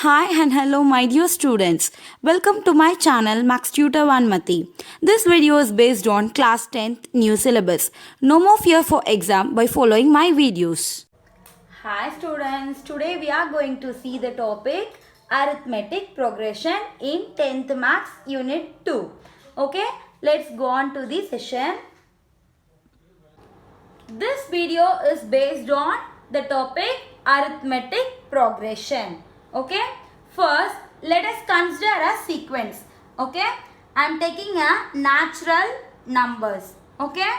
Hi and hello my dear students. Welcome to my channel Max Tutor Vanmati. This video is based on class 10th new syllabus. No more fear for exam by following my videos. Hi students. Today we are going to see the topic arithmetic progression in 10th Max unit 2. Okay, let's go on to the session. This video is based on the topic arithmetic progression. Okay. First, let us consider a sequence. Okay. I am taking a natural numbers. Okay.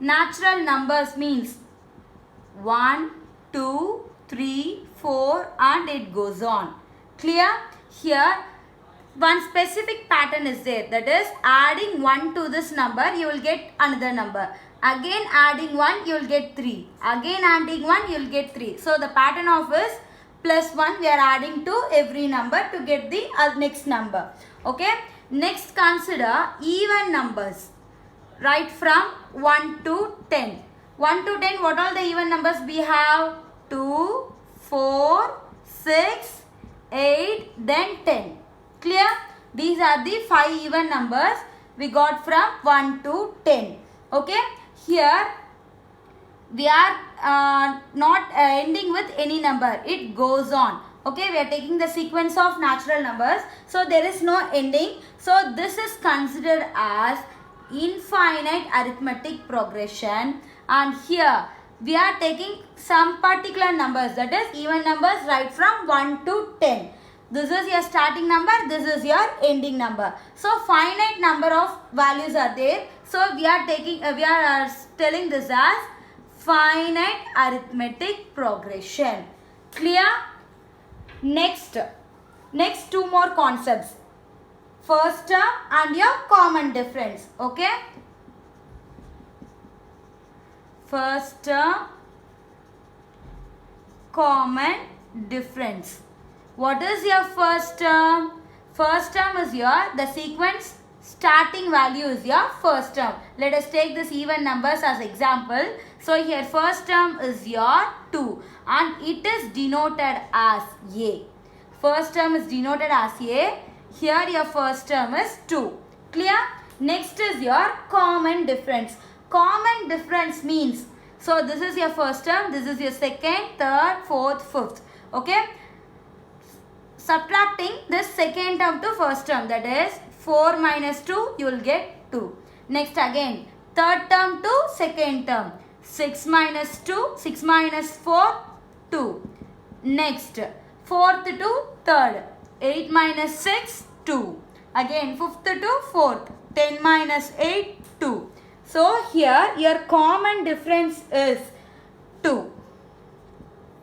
Natural numbers means 1, 2, 3, 4 and it goes on. Clear? Here one specific pattern is there, that is adding 1 to this number you will get another number, again adding 1 you will get 3, again adding 1 you will get 3. So the pattern of is plus 1 we are adding to every number to get the next number. Okay, next consider even numbers right from 1 to 10. 1 to 10, what all the even numbers we have? 2, 4, 6, 8, then 10. Clear? These are the 5 even numbers we got from 1 to 10. Okay? Here we are not ending with any number. It goes on. Okay? We are taking the sequence of natural numbers. So there is no ending. So this is considered as infinite arithmetic progression. And here we are taking some particular numbers, that is even numbers right from 1 to 10. This is your starting number, this is your ending number. So finite number of values are there. So we are taking telling this as finite arithmetic progression. Clear? Next two more concepts. First term and your common difference. Okay? First term, common difference. What is your first term? First term is the sequence starting value is your first term. Let us take this even numbers as example. So here first term is your 2 and it is denoted as A. First term is denoted as A. Here your first term is 2. Clear? Next is your common difference. Common difference means, so this is your first term, this is your second, third, fourth, fifth. Okay? Subtracting this second term to first term, that is 4 minus 2 you will get 2. Next again third term to second term, 6 minus 2, 6 minus 4, 2. Next fourth to third, 8 minus 6, 2. Again fifth to fourth, 10 minus 8, 2. So here your common difference is 2.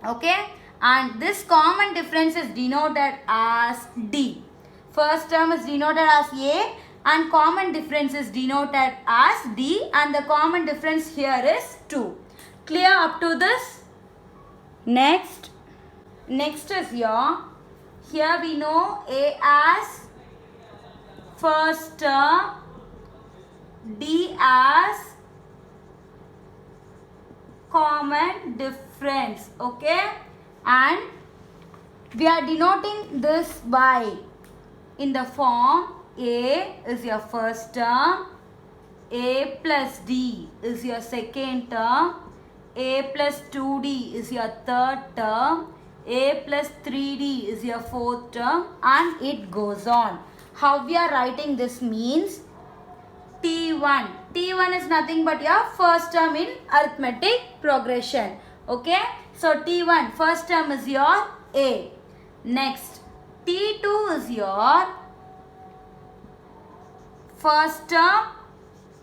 Okay? And this common difference is denoted as D. First term is denoted as A and common difference is denoted as D, and the common difference here is 2. Clear up to this? Next is here we know A as first term, D as common difference. Okay? And we are denoting this by in the form A is your first term, A plus D is your second term, A plus 2D is your third term, A plus 3D is your fourth term, and it goes on. How we are writing this means T1. T1 is nothing but your first term in arithmetic progression. Okay? So T1, first term is your A. Next, T2 is your first term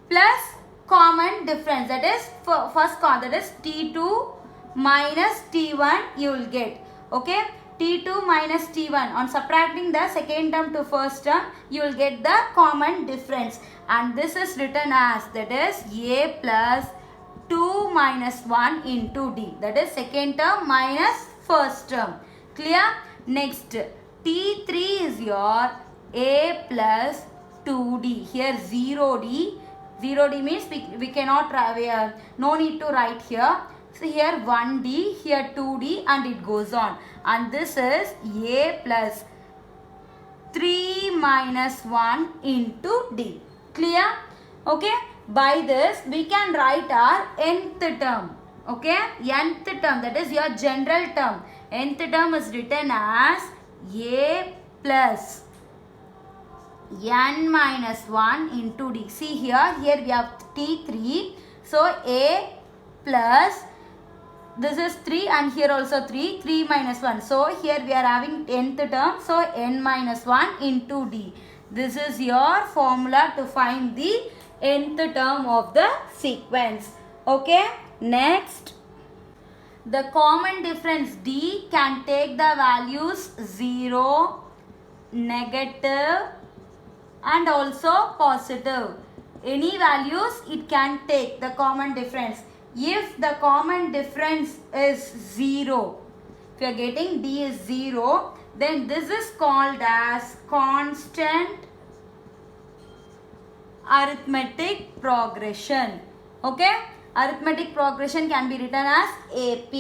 plus common difference. That is first that is T2 minus T1 you will get. Okay? T2 minus T1. On subtracting the second term to first term, you will get the common difference. And this is written as, that is A plus 2 minus 1 into D. That is second term minus first term. Clear? Next, T3 is your A plus 2D. Here 0D. 0D means we cannot, no need to write here. So here 1d, here 2d, and it goes on. And this is a plus 3 minus 1 into d. Clear? Okay. By this, we can write our nth term. Okay. Nth term, that is your general term. Nth term is written as a plus n minus 1 into d. See here we have t3. So a plus, this is 3 and here also 3. 3 minus 1. So here we are having nth term. So n minus 1 into d. This is your formula to find the nth term of the sequence. Okay. Next, the common difference d can take the values 0, negative, and also positive. Any values it can take the common difference. If the common difference is 0, if you are getting d is 0, then this is called as constant arithmetic progression. Okay. Arithmetic progression can be written as AP.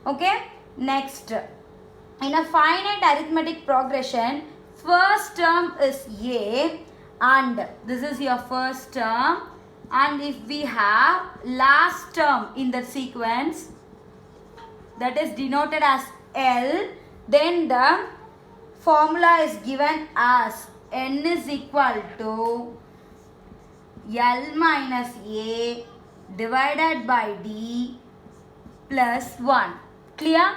Okay. Next, in a finite arithmetic progression, first term is a and this is your first term, and if we have last term in the sequence that is denoted as L, then the formula is given as n is equal to L minus a divided by d plus 1. Clear?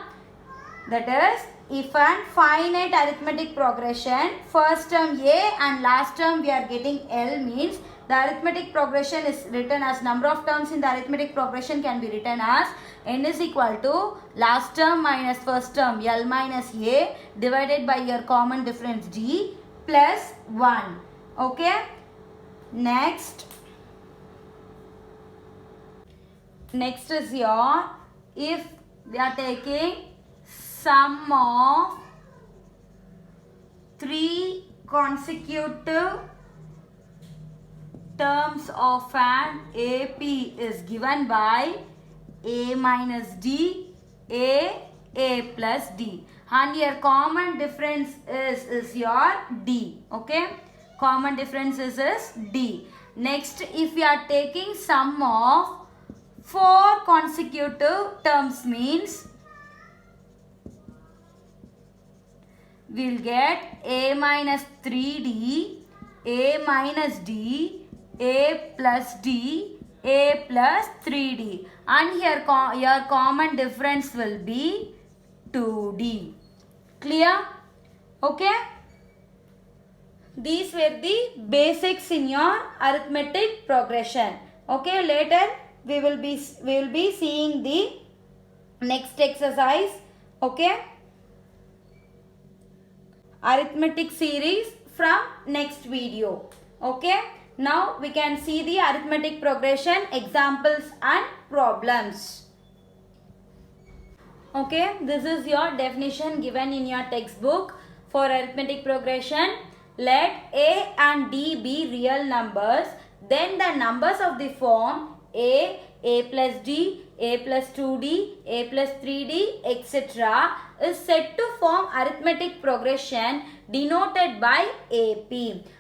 That is, if an finite arithmetic progression, first term a and last term we are getting L, means the arithmetic progression is written as number of terms in the arithmetic progression can be written as n is equal to last term minus first term L minus a divided by your common difference d plus 1. Okay. Next is your, if we are taking sum of 3 consecutive terms of an AP is given by a minus d, a plus d, and your common difference is your d. Okay. Common difference is d. Next, if we are taking sum of 4 consecutive terms, means we'll get a minus 3d, a minus d, a plus d, a plus 3d, and here your common difference will be 2d. Clear? Okay. These were the basics in your arithmetic progression. Okay. Later we will be seeing the next exercise. Okay. Arithmetic series from next video. Okay. Now we can see the arithmetic progression examples and problems. Okay. This is your definition given in your textbook for arithmetic progression. Let a and d be real numbers. Then the numbers of the form a plus d, a plus 2d, a plus 3d, etc. is said to form arithmetic progression denoted by AP.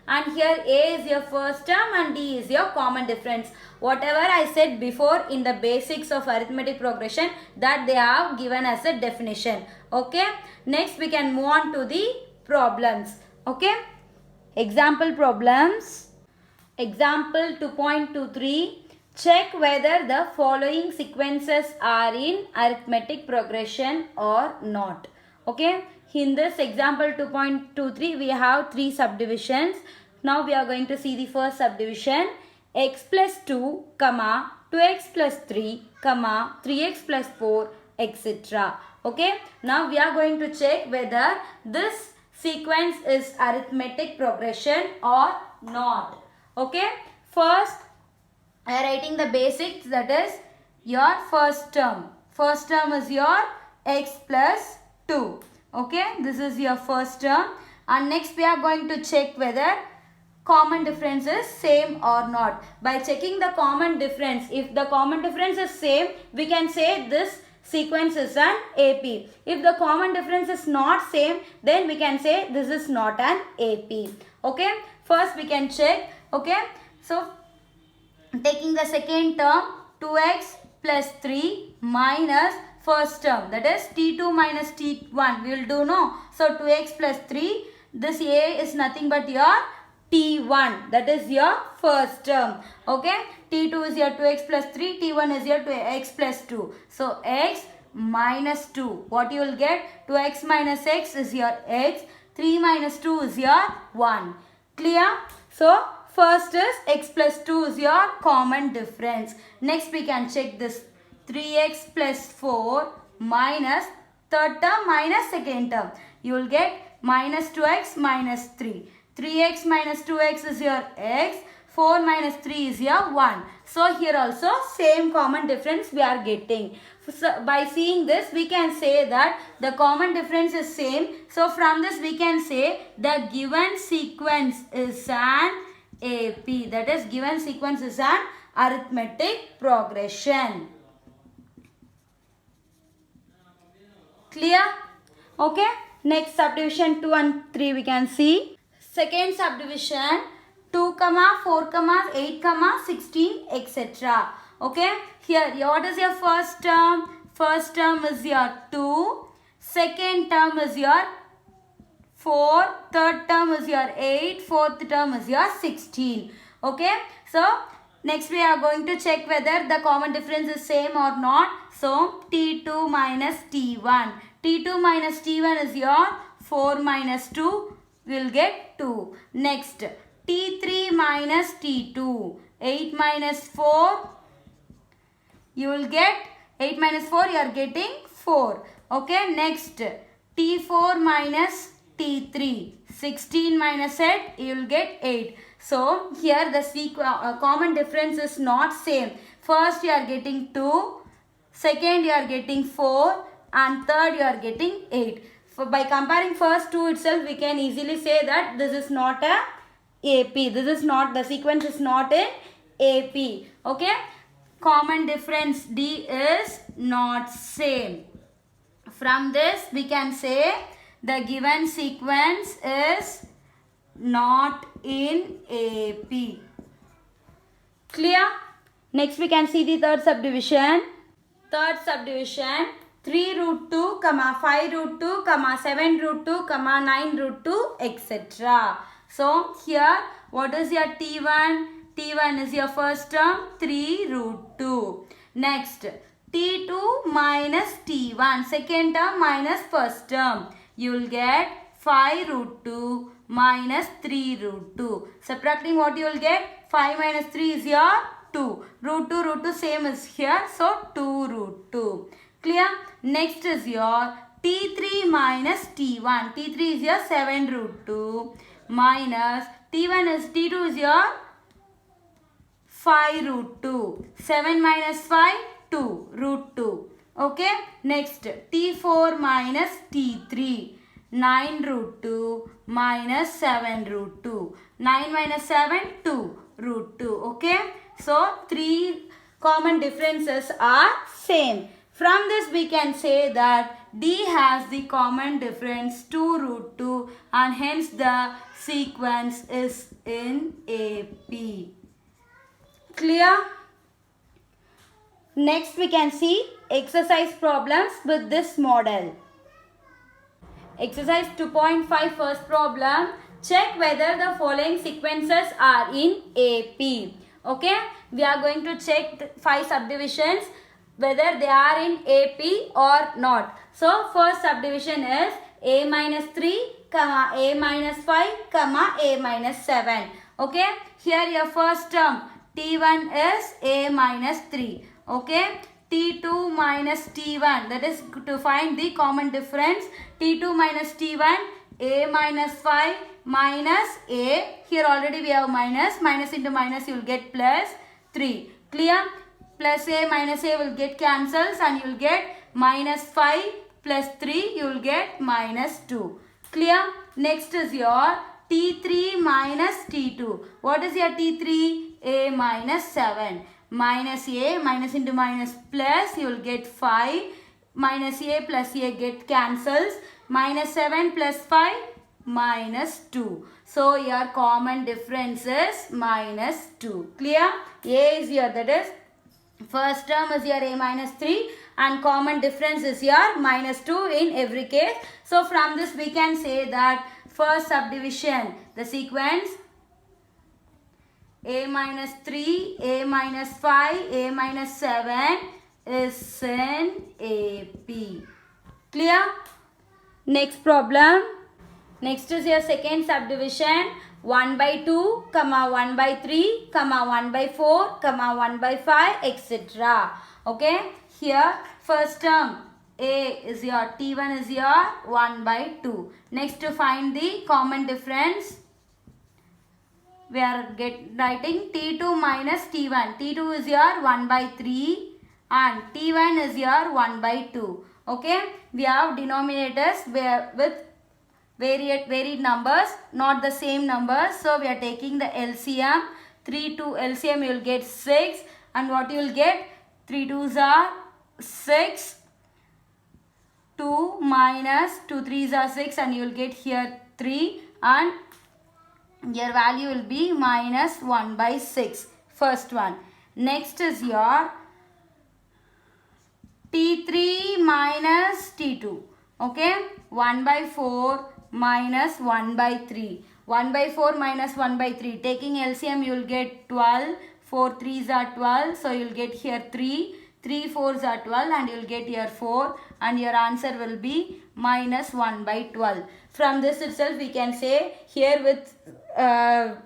And here a is your first term and d is your common difference. Whatever I said before in the basics of arithmetic progression, that they have given as a definition. Okay. Next we can move on to the problems. Okay. Example problems. Example 2.23. Check whether the following sequences are in arithmetic progression or not. Okay. In this example 2.23, we have 3 subdivisions. Now we are going to see the first subdivision. X plus 2, 2x plus 3, 3x plus 4, etc. Okay. Now we are going to check whether this sequence is arithmetic progression or not. Okay. First, I am writing the basics, that is your first term. First term is your x plus 2. Okay. This is your first term. And next we are going to check whether common difference is same or not. By checking the common difference, if the common difference is same, we can say this sequence is an AP. If the common difference is not same, then we can say this is not an AP. Okay, first we can check. Okay, so taking the second term, 2x plus 3 minus first term, that is t2 minus t1, we will do, no? So 2x plus 3, this a is nothing but your t1, that is your first term. Okay, t2 is your 2x plus 3, t1 is your 2x plus 2. So x minus 2, what you will get? 2x minus x is your x, 3 minus 2 is your 1. Clear? So first is x plus 2 is your common difference. Next we can check this 3x plus 4 minus third term minus second term. You will get minus 2x minus 3. 3x minus 2x is your x. 4 minus 3 is your 1. So here also same common difference we are getting. So by seeing this we can say that the common difference is same. So from this we can say the given sequence is an AP. That is, given sequence is an arithmetic progression. Clear? Okay. Next subdivision 2 and 3 we can see. Second subdivision 2, 4, 8, 16, etc. Okay. Here what is your first term? First term is your 2. Second term is your 4. Third term is your 8. Fourth term is your 16. Okay. So next we are going to check whether the common difference is same or not. So t2 minus t1. t2 minus t1 is your 4 minus 2. We will get 2. Next t3 minus t2. 8 minus 4. You will get 8 minus 4. You are getting 4. Okay. Next t4 minus t3. 16 minus 8. You will get 8. So here the common difference is not same. First you are getting 2. Second you are getting 4. And third you are getting 8. So by comparing first two itself, we can easily say that this is not a AP. This is not, the sequence is not in AP. Okay. Common difference D is not same. From this we can say the given sequence is not in AP. Clear? Next we can see the third subdivision. Third subdivision 3 root 2, 5 root 2, 7 root 2, 9 root 2, etc. So here what is your T1? T1 is your first term, 3 root 2. Next T2 minus T1, second term minus first term. You will get 5 root 2 minus 3 root 2. Subtracting what you will get? 5 minus 3 is your 2. Root 2 same is here. So 2 root 2. Clear? Next is your T3 minus T1. T3 is your 7 root 2 minus T2 is your 5 root 2. 7 minus 5, 2 root 2. Okay. Next T4 minus T3. 9 root 2 minus 7 root 2. 9 minus 7, 2 root 2. Okay. So, 3 common differences are same. From this we can say that D has the common difference 2 root 2 and hence the sequence is in AP. Clear? Next we can see exercise problems with this model. Exercise 2.5 first problem. Check whether the following sequences are in AP. Okay, we are going to check 5 subdivisions whether they are in AP or not. So first subdivision is A minus 3, A minus 5, A minus 7. Okay, here your first term T1 is A minus 3. Okay, T2 minus T1, that is to find the common difference. T2 minus T1, A minus 5 minus A. Here already we have minus. Minus into minus you will get plus 3. Clear? Plus A minus A will get cancels and you will get minus 5 plus 3 you will get minus 2. Clear? Next is your T3 minus T2. What is your T3? A minus 7. Minus A, minus into minus plus, you will get 5. Minus A plus A get cancels. Minus 7 plus 5, minus 2. So your common difference is minus 2. Clear? A is your, that is, first term is your A minus 3 and common difference is your minus 2 in every case. So from this we can say that first subdivision, the sequence A minus 3, A minus 5, A minus 7 is in AP. Clear? Next problem. Next is your second subdivision. 1 by 2, 1 by 3, 1 by 4, 1 by 5, etc. Okay. Here first term A is your T1 is your 1 by 2. Next to find the common difference, we are writing T2 minus T1. T2 is your 1 by 3 and T1 is your 1 by 2. Okay. We have denominators with varied numbers, not the same numbers. So we are taking the LCM. 3 to LCM you will get 6. And what you will get? 3 2s are 6. 2 minus 2 3s are 6 and you will get here 3. And your value will be minus 1 by 6. First one. Next is your T3 minus T2. Okay. 1 by 4 minus 1 by 3. 1 by 4 minus 1 by 3. Taking LCM you will get 12. 4 3s are 12. So you will get here 3. 3 4s are 12 and you will get here 4. And your answer will be minus 1 by 12. From this itself we can say here with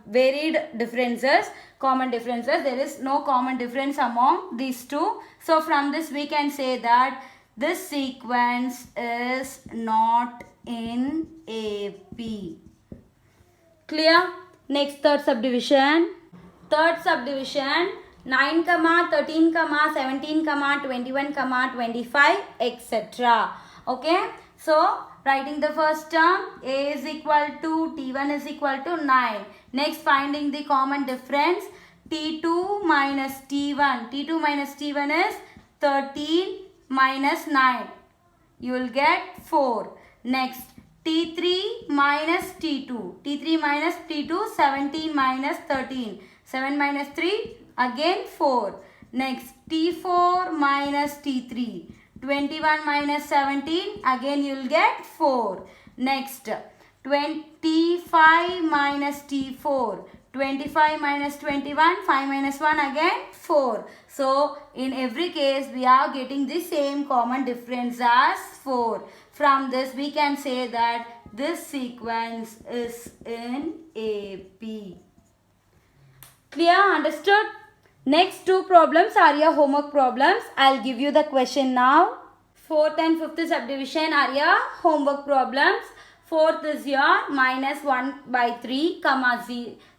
varied differences, common differences, there is no common difference among these two. So from this we can say that this sequence is not in AP. Clear? Next third subdivision. Third subdivision 9, 13, 17, 21, 25, etc. Okay. So writing the first term, A is equal to T1 is equal to 9. Next finding the common difference, T2 minus T1. T2 minus T1 is 13 minus 9. You will get 4. Next T3 minus T2. T3 minus T2, 17 minus 13. 7 minus 3, again 4. Next T4 minus T3. 21 minus 17, again you will get 4. Next 25 minus T4. 25 minus 21, 5 minus 1, again 4. So in every case we are getting the same common difference as 4. From this we can say that this sequence is in AP. Clear? Understood? Next two problems are your homework problems. I'll give you the question now. Fourth and fifth subdivision are your homework problems. Fourth is your minus 1 by 3,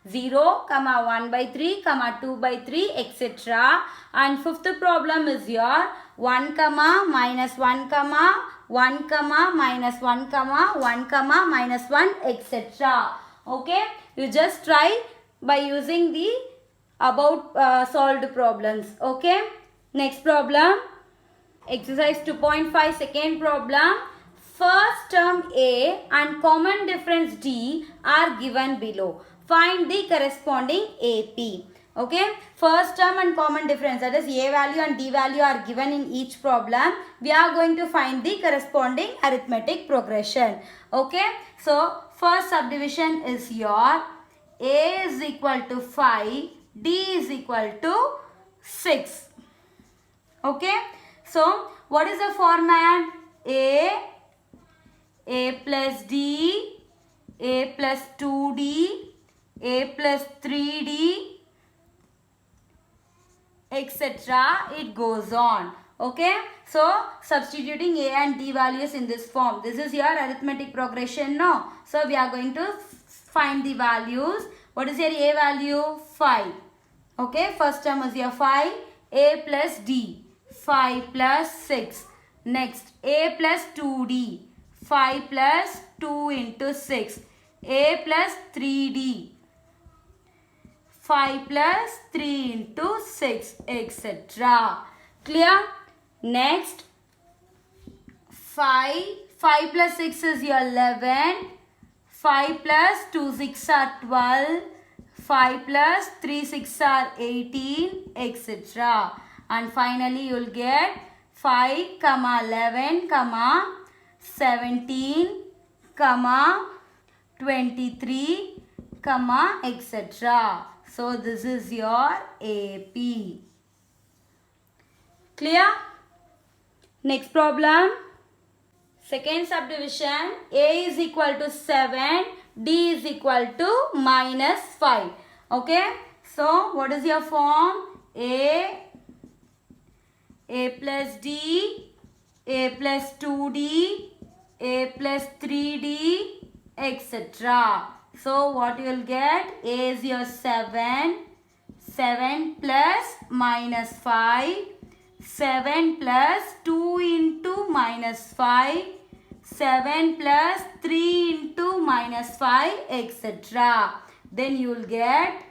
0, 1 by 3, 2 by 3, etc. And fifth problem is your 1, minus 1, 1, minus 1, 1, minus 1, etc. Okay. You just try by using the above solved problems. Okay. Next problem. Exercise 2.5 second problem. First term A and common difference D are given below. Find the corresponding AP. Okay. First term and common difference, that is A value and D value, are given in each problem. We are going to find the corresponding arithmetic progression. Okay. So first subdivision is your A is equal to 5, D is equal to 6. Okay. So what is the format? A plus D, A plus 2D, A plus 3D, etc. It goes on. Okay. So substituting A and D values in this form. This is your arithmetic progression now. So we are going to find the values. What is your A value? 5. Okay. First term is your 5. A plus D. 5 plus 6. Next A plus 2D. 5 plus 2 into 6. A plus 3D. 5 plus 3 into 6, etc. Clear? Next, 5 plus 6 is your 11. 5 plus 2 6 are 12. 5 plus 3 6 are 18, etc. And finally you will get 5, 11, 17, 23, etc. So this is your AP. Clear? Next problem. Second subdivision, A is equal to 7, D is equal to minus 5. Okay. So what is your form? A plus D, A plus 2D, A plus 3D, etc. So what you will get? A is your 7, 7 plus minus 5, 7 plus 2 into minus 5, 7 plus 3 into minus 5, etc. Then you will get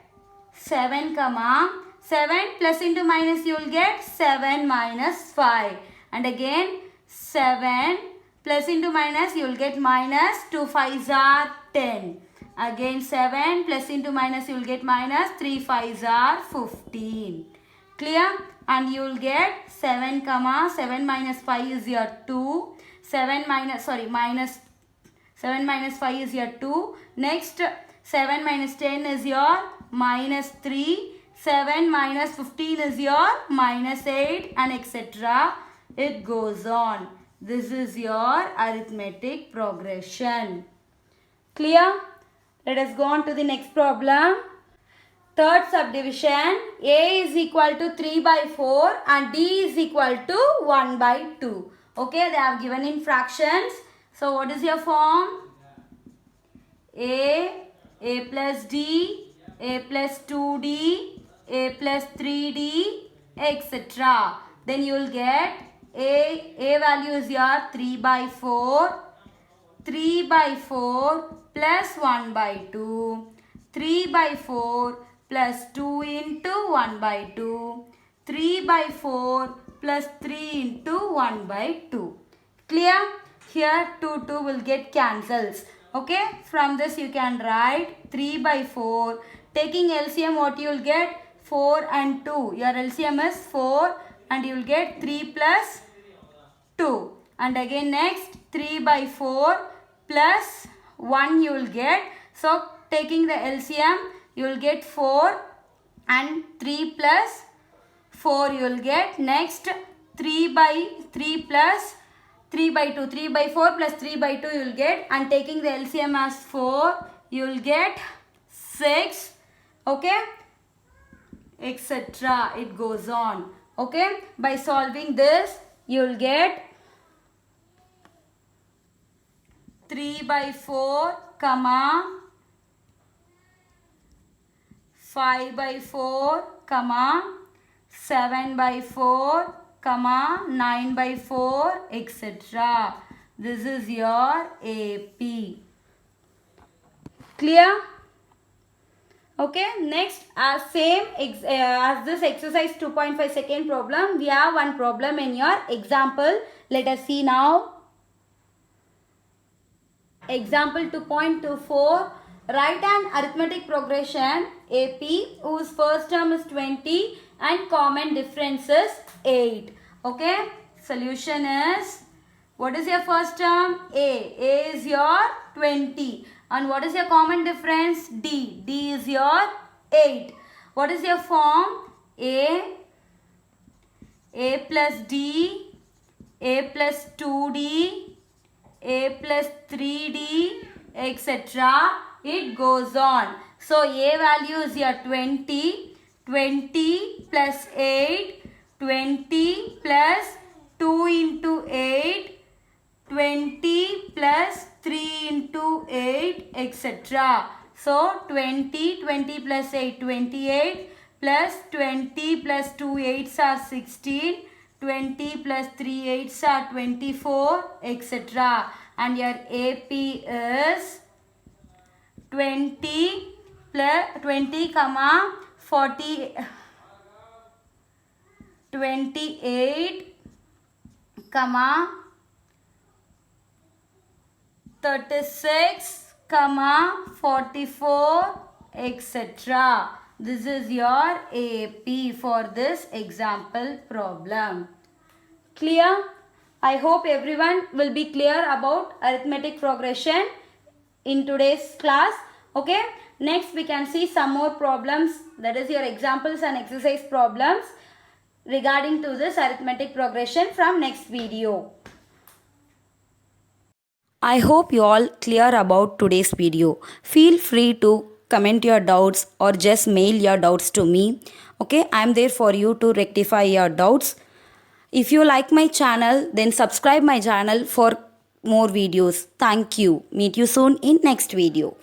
7, 7 plus into minus you will get 7 minus 5. And again 7 plus into minus you will get minus 2 5s are 10. Again 7 plus into minus you will get minus 3 5s are 15. Clear? And you will get 7, 7 minus 5 is your 2. 7 minus 7 minus 5 is your 2. Next 7 minus 10 is your minus 3. 7 minus 15 is your minus 8 and etc. It goes on. This is your arithmetic progression. Clear? Let us go on to the next problem. Third subdivision, A is equal to 3 by 4 and D is equal to 1 by 2. Okay, they have given in fractions. So what is your form? A plus D, A plus 2D, A plus 3D, etc. Then you will get A value is your 3 by 4, 3 by 4 plus 1 by 2, 3 by 4 plus 2 into 1 by 2, 3 by 4 plus 3 into 1 by 2. Clear? Here 2 will get cancels. Okay, from this you can write 3 by 4. Taking LCM, what you will get? 4 and 2. Your LCM is 4 and you will get 3 plus 2. And again next 3 by 4 plus 1 you will get. So taking the LCM, you will get 4 and 3 plus 4 you will get. Next 3 by 3 plus 3 by 2. 3 by 4 plus 3 by 2 you will get. And taking the LCM as 4, you will get 6. Okay, etc. It goes on. Okay, by solving this, you will get 3 by 4, 5 by 4, 7 by 4, 9 by 4, etc. This is your AP. Clear? Okay, next as this exercise 2.5 second problem, we have one problem in your example. Let us see now. Example 2.24. Write an arithmetic progression AP whose first term is 20 and common difference is 8. Okay, solution is, what is your first term? A is your 20. And what is your common difference? D is your 8. What is your form? A plus D, A plus 2D, A plus 3D, etc. It goes on. So A value is your 20. 20 plus 8, 20 plus 2 into 8, 20 plus 3 into 8, etc. So 20 plus 8, 28 plus 20 plus 2 8s are 16, 20 plus 3 8s are 24, etc. And your AP is 20 plus 20 comma 40 28 comma 36 comma 44 etc. This is your AP for this example problem. Clear? I hope everyone will be clear about arithmetic progression in today's class. Okay, next we can see some more problems, that is your examples and exercise problems regarding to this arithmetic progression from next video. I hope you all clear about today's video. Feel free to comment your doubts or just mail your doubts to me. Okay, I am there for you to rectify your doubts. If you like my channel, then subscribe my channel for more videos. Thank you. Meet you soon in next video.